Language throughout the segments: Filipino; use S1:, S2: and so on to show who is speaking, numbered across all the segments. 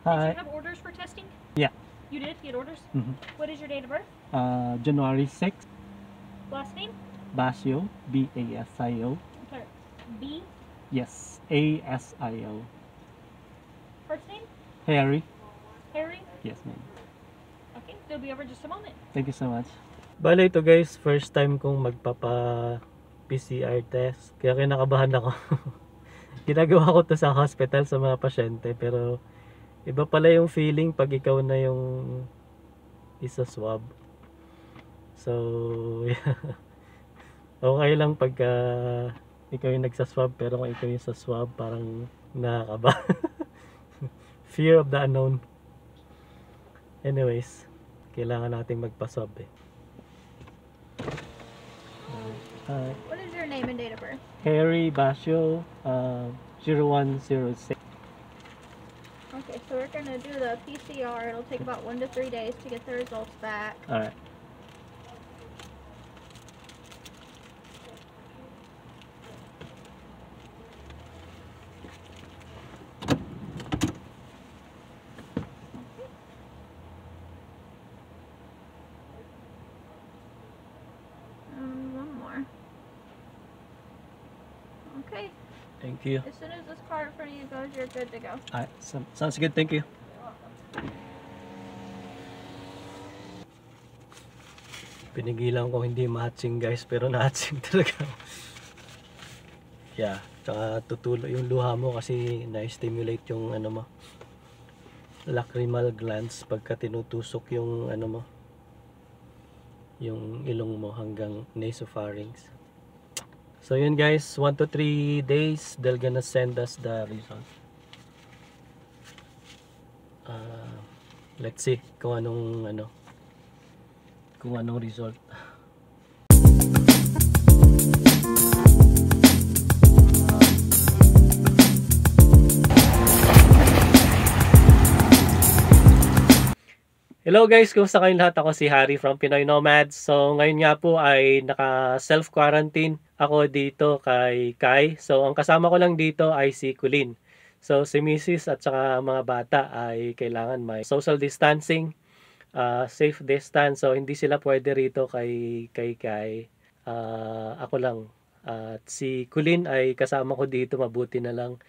S1: Hi.
S2: Did you have orders for testing?
S1: Yeah.
S2: You did? You had orders?
S1: Mm-hmm.
S2: What is your date of birth?
S1: January 6th,
S2: Last name?
S1: Basio, B-A-S-I-O.
S2: I'm sorry. B?
S1: Yes, A-S-I-O.
S2: First name?
S1: Harry.
S2: Harry?
S1: Yes, ma'am.
S2: Okay, they'll be over just a moment.
S1: Thank you so much. Bale ito guys, first time kong magpapa PCR test. Kaya kinakabahan ako. Ginagawa ko to sa hospital sa mga pasyente, pero iba pala yung feeling pag ikaw na yung isa swab. So, yeah. Okay lang pagka ikaw yung nagsaswab, pero kung ikaw yung sa swab, parang nakakaba. Fear of the unknown. Anyways, kailangan nating magpa-swab eh. Hi.
S2: What is your name and date of birth?
S1: Harry Basio, 0106.
S2: Okay, so we're going to do the PCR. It'll take about 1 to 3 days to get the results back.
S1: Alright.
S2: One more. Okay,
S1: Thank you.
S2: as soon as this card in front of you goes, you're good to go.
S1: Alright, sounds good. Thank you. Pinigilan ko hindi matching guys, pero na-hatching talaga. Yeah, tsaka tutulo yung luha mo kasi na-stimulate yung ano mo, lacrimal glands pagka tinutusok yung ano mo, yung ilong mo hanggang nasopharynx. So yun guys, 1 to 3 days they're gonna send us the result. Let's see kung anong result. Hello guys, kumusta kayong lahat? Ako si Harry from Pinoy Nomads. So ngayon nga po ay naka self-quarantine ako dito kay Kai. So ang kasama ko lang dito ay si Kulin. So si Mrs. at saka mga bata ay kailangan may social distancing, safe distance. So hindi sila pwede rito kay Kai. Ako lang. At si Kulin ay kasama ko dito, mabuti na lang.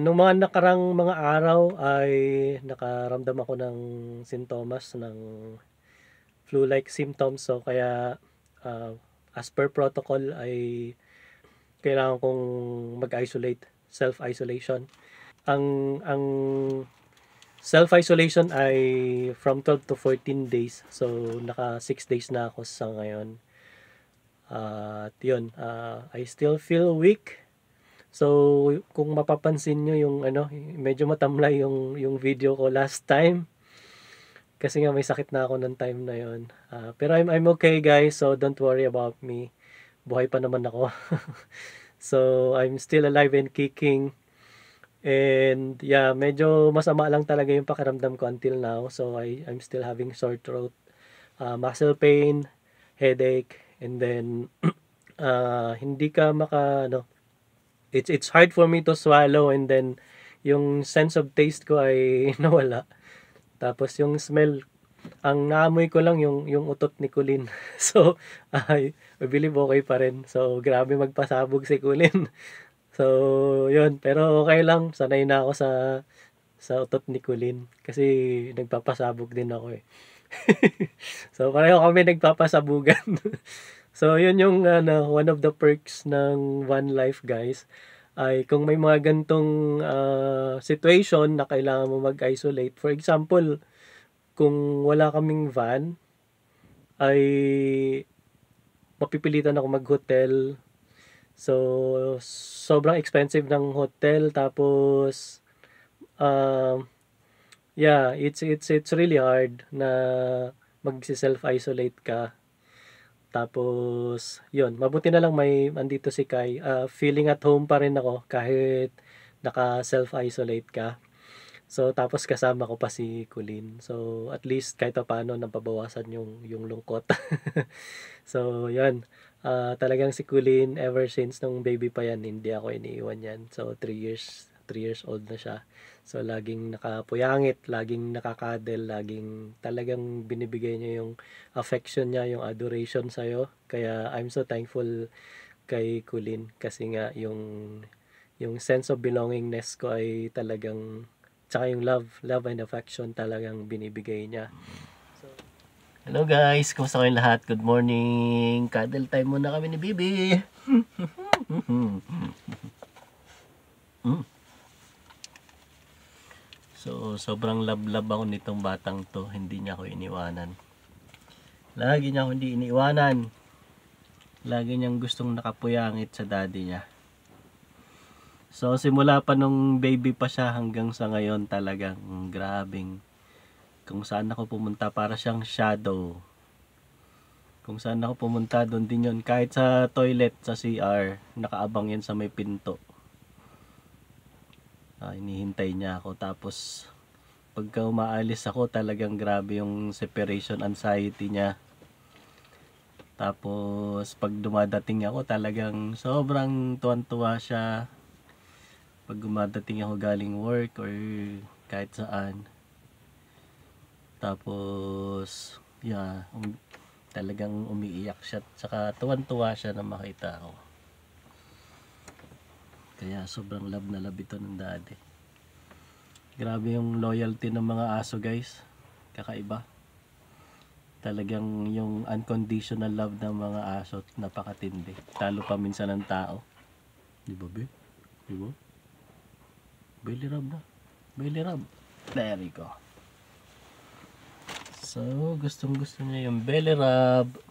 S1: Nung mga nakarang mga araw ay nakaramdam ako ng sintomas ng flu-like symptoms. So kaya as per protocol ay kailangan kong mag-isolate, self-isolation. Ang self-isolation ay from 12 to 14 days. So naka 6 days na ako sa ngayon. At yun, I still feel weak. So, kung mapapansin nyo yung medyo matamlay yung video ko last time. Kasi nga may sakit na ako ng time na yon. Pero I'm okay guys, so don't worry about me. Buhay pa naman ako. So, I'm still alive and kicking. And yeah, medyo masama lang talaga yung pakiramdam ko until now. So I'm still having sore throat, muscle pain, headache, and then hindi ka ano, it's hard for me to swallow, and then yung sense of taste ko ay nawala. Tapos yung smell, ang naamoy ko lang yung utot ni Kulin. So I believe okay pa rin. So grabe magpasabog si Kulin. So yun, pero okay lang, sanay na ako sa utot ni Kulin kasi nagpapasabog din ako eh. So pareho kami nagpapasabugan. So yun yung one of the perks ng van life, guys, ay kung may mga gantong situation na kailangan mo mag-isolate. For example, kung wala kaming van, ay mapipilitan ako mag-hotel. So sobrang expensive ng hotel, tapos yeah, it's really hard na mag-self-isolate ka. Tapos, yun, mabuti na lang may andito si Kai. Feeling at home pa rin ako kahit naka-self-isolate ka. So, tapos kasama ko pa si Kulin. So, at least kahit paano napabawasan yung lungkot. So, yun. Talagang si Kulin, ever since nung baby pa yan, hindi ako iniiwan yan. So, 3 years old na siya. So, laging nakapuyangit, laging nakakadel, laging talagang binibigay niya yung affection niya, yung adoration sa'yo. Kaya, I'm so thankful kay Kulin kasi nga yung sense of belongingness ko ay talagang, tsaka yung love and affection talagang binibigay niya. So, hello guys, kumusta kayong lahat? Good morning. Cuddle time muna kami ni Bibi. So, sobrang love ako nitong batang to. Hindi niya ako iniwanan. Lagi niya ako hindi iniwanan. Lagi niyang gustong nakapuyangit sa daddy niya. So, simula pa nung baby pa siya hanggang sa ngayon, talagang grabing. Kung saan ako pumunta, para siyang shadow. Kung saan ako pumunta, doon din yun. Kahit sa toilet, sa CR, nakaabang yan sa may pinto. Inihintay niya ako. Tapos pagka umaalis ako, talagang grabe yung separation anxiety niya. Tapos pag dumadating ako, talagang sobrang tuwan-tuwa siya. Pag dumadating ako galing work or kahit saan. Tapos yeah, talagang umiiyak siya. Tsaka tuwan-tuwa siya na makita ako. Kaya sobrang love na love ito ng daddy. Grabe yung loyalty ng mga aso, guys. Kakaiba. Talagang yung unconditional love ng mga aso, napakatindi. Talo pa minsan ng tao. Di ba, babe? Di ba? Belly rub na. Belly rub. There we go. So, gustong gusto niya yung belly rub.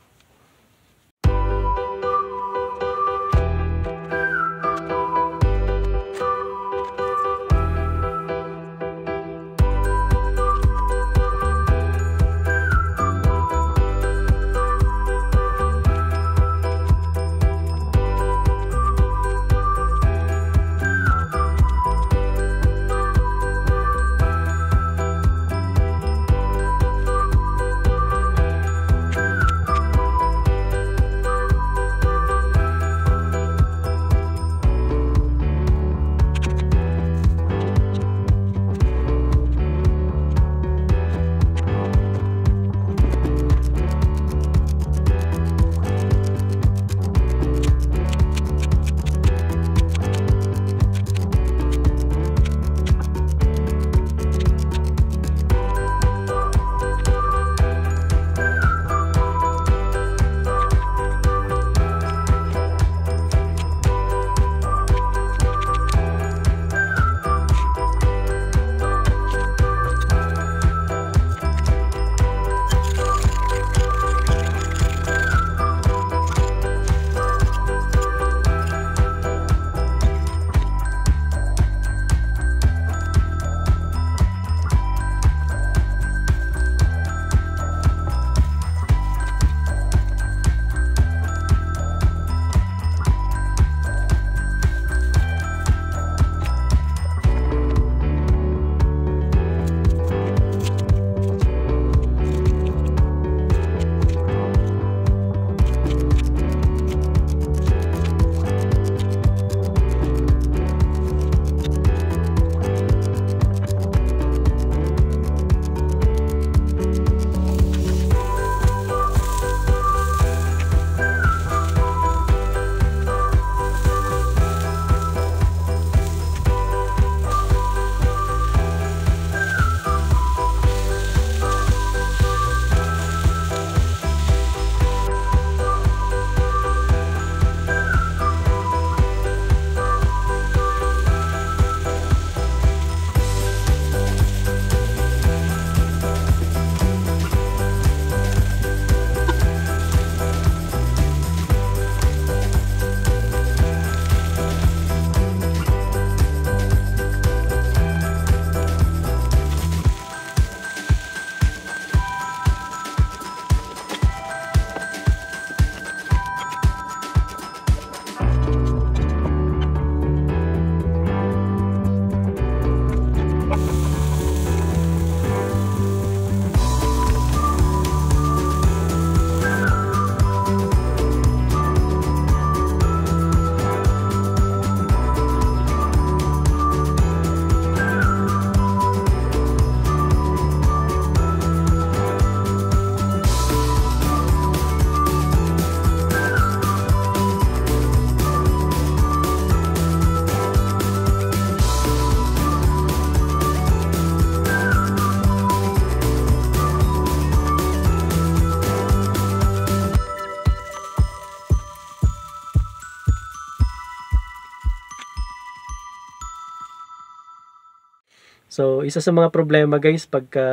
S1: So, isa sa mga problema guys pagka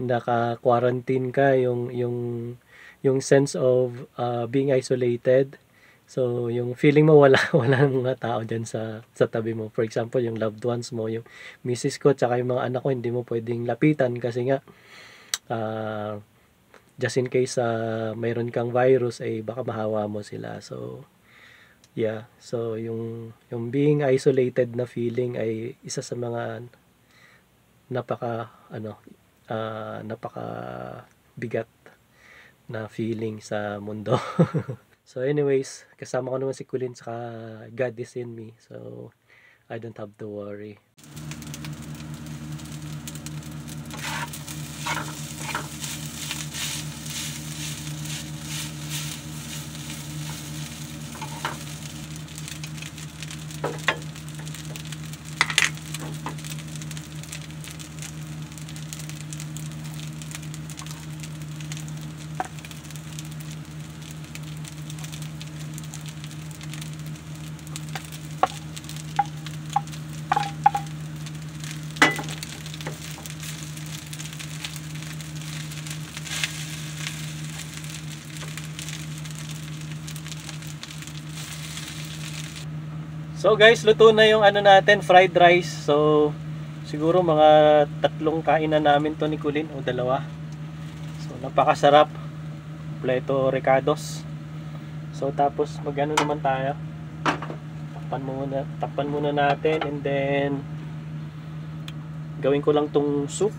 S1: naka-quarantine ka, yung sense of being isolated. So, yung feeling mo wala wala nang mga tao diyan sa tabi mo. For example, yung loved ones mo, yung misis ko, tsaka yung mga anak ko, hindi mo pwedeng lapitan kasi nga ah, just in case mayroon kang virus ay baka mahawa mo sila. So, yeah. So, yung being isolated na feeling ay isa sa mga napaka ano napaka bigat na feeling sa mundo. So anyways, kasama ko naman si Kulin saka God is in me. So I don't have to worry. So guys, luto na yung ano natin, fried rice. So siguro mga 3 kainan namin to ni Kulin o 2. So napakasarap. Kompleto recados. So tapos magano naman tayo. Takpan muna natin and then gawin ko lang tong soup.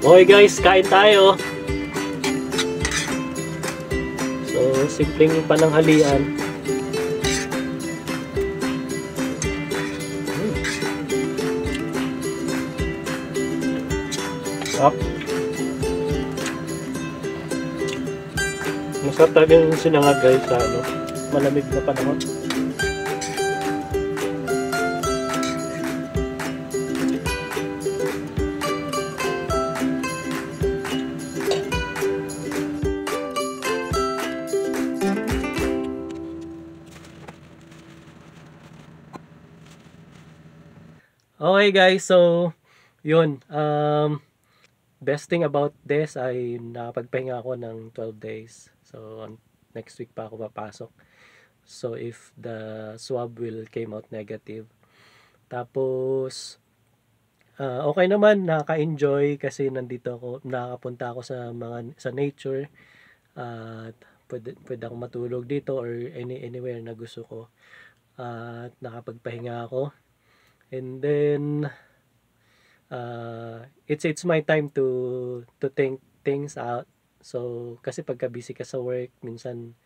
S1: Okay guys, kain tayo. So, simpleng pananghalian. Up. Masarap talaga yung sinangag guys sa malamig na panahon. Okay guys, so yun, best thing about this ay nakapagpahinga ako ng 12 days. So next week pa ako papasok. So if the swab will came out negative. Tapos okay naman, nakaka-enjoy kasi nandito ako, nakapunta ako sa nature at pwede akong matulog dito or anywhere na gusto ko. At nakapagpahinga ako. And then it's my time to think things out. So kasi pagka busy ka sa work, minsan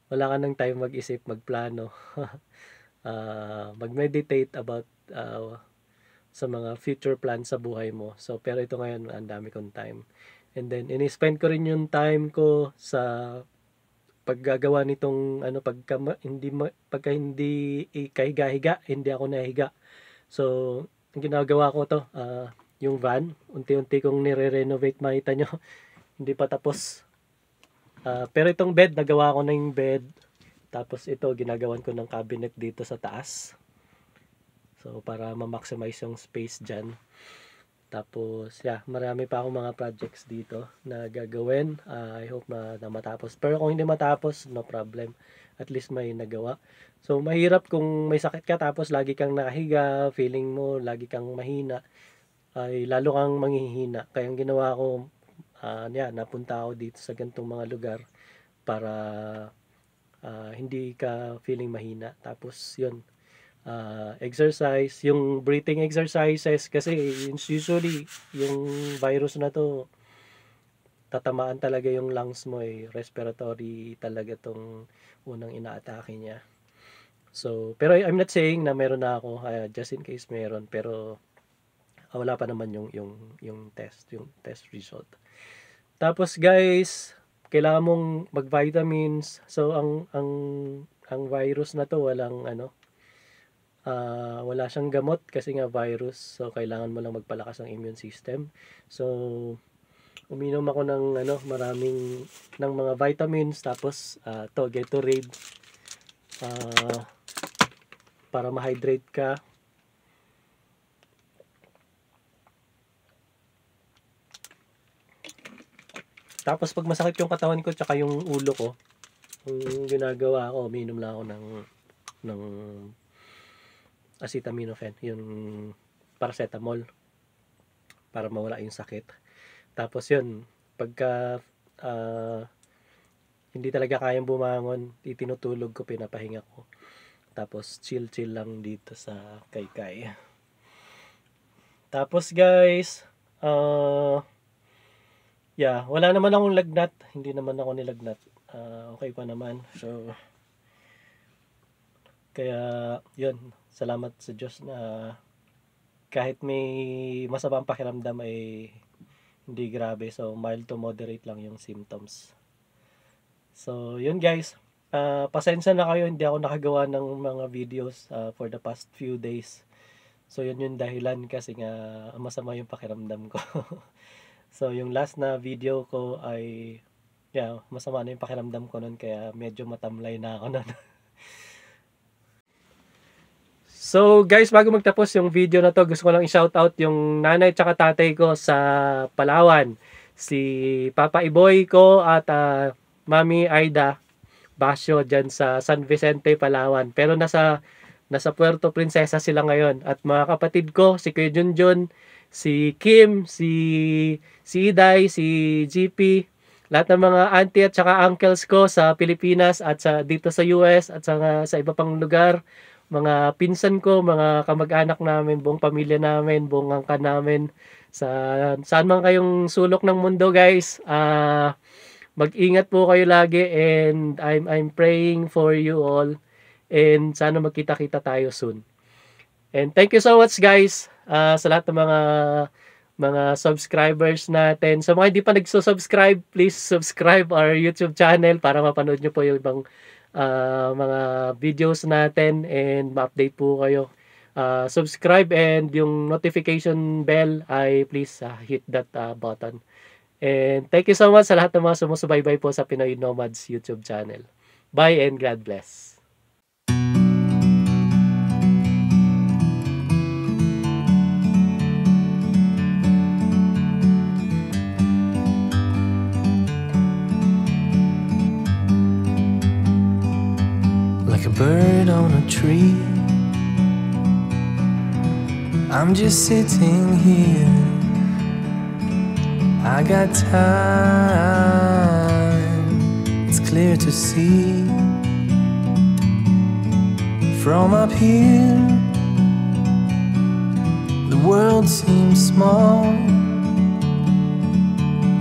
S1: wala ka ng time mag-isip, magplano. Mag-meditate about sa mga future plans sa buhay mo. So pero ito ngayon ang dami kong time. And then ini-spend ko rin yung time ko sa paggagawa nitong pagka hindi ikahiga-higa, hindi ako nahiga. So, ang ginagawa ko to, yung van, unti-unti kong nire-renovate, makita nyo, hindi pa tapos. Pero itong bed, nagawa ko na yung bed. Tapos ito, ginagawan ko ng cabinet dito sa taas. So, para ma-maximize yung space dyan. Tapos, yeah, marami pa akong mga projects dito na gagawin. I hope na matapos. Pero kung hindi matapos, no problem. At least may nagawa. So, mahirap kung may sakit ka tapos lagi kang nakahiga, feeling mo lagi kang mahina, ay lalo kang manghihina. Kaya ang ginawa ko, napunta ako dito sa ganitong mga lugar para hindi ka feeling mahina. Tapos, yun, exercise, yung breathing exercises, kasi usually yung virus na to tatamaan talaga yung lungs mo respiratory talaga tong unang inaatake niya. So, pero I'm not saying na meron na ako, just in case meron, pero wala pa naman yung test result. Tapos guys, kailangan mong mag-vitamins. So ang virus na to wala siyang gamot kasi nga virus. So kailangan mo lang magpalakas ng immune system. So uminom ako ng maraming ng mga vitamins, tapos Gatorade para ma-hydrate ka. Tapos pag masakit yung katawan ko tsaka yung ulo ko, yung ginagawa ko, uminom lang ako ng acetaminophen, yung paracetamol para mawala yung sakit. Tapos yun, pagka hindi talaga kayang bumangon, itinutulog ko, pinapahinga ko. Tapos chill lang dito sa Kaykay. Tapos guys, wala naman akong lagnat. Hindi naman ako nilagnat. Okay pa naman. So, kaya, yun. Salamat sa Diyos na kahit may masamang pakiramdam ay hindi grabe. So, mild to moderate lang yung symptoms. So, yun guys. Pasensya na kayo. Hindi ako nakagawa ng mga videos for the past few days. So, yun yung dahilan kasi nga masama yung pakiramdam ko. So, yung last na video ko ay, masama na yung pakiramdam ko nun, kaya medyo matamlay na ako nun. So, guys, bago magtapos yung video na to, gusto ko lang i-shoutout yung nanay tsaka tatay ko sa Palawan. Si Papa Iboy ko at Mami Aida Basyo dyan sa San Vicente, Palawan. Pero nasa Puerto Princesa sila ngayon. At mga kapatid ko, si Kuya Junjun, si Kim, si Iday, si GP, lahat ng mga auntie at saka uncles ko sa Pilipinas at dito sa US at sa iba pang lugar, mga pinsan ko, mga kamag-anak namin, buong pamilya namin, buong angkan namin, saan man kayong sulok ng mundo guys, mag-ingat po kayo lagi, and I'm praying for you all, and sana magkita-kita tayo soon. And thank you so much guys sa lahat ng mga subscribers natin. Sa mga hindi pa nagsusubscribe, please subscribe our YouTube channel para mapanood nyo po yung ibang mga videos natin and ma-update po kayo. Subscribe, and yung notification bell ay please hit that button. And thank you so much sa lahat ng mga sumusubaybay po sa Pinoy Nomads YouTube channel. Bye and God bless.
S3: Like a bird on a tree, I'm just sitting here. I got time, it's clear to see. From up here, the world seems small.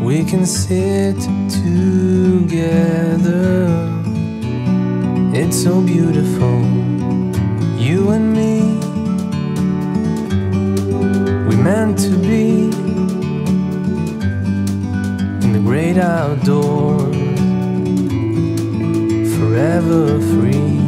S3: We can sit together, it's so beautiful, you and me. We meant to be in the great outdoors, forever free.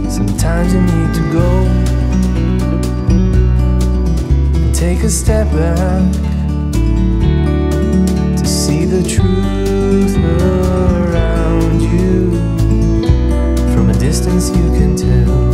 S3: Sometimes you need to go and take a step back to see the truth around you. From a distance you can tell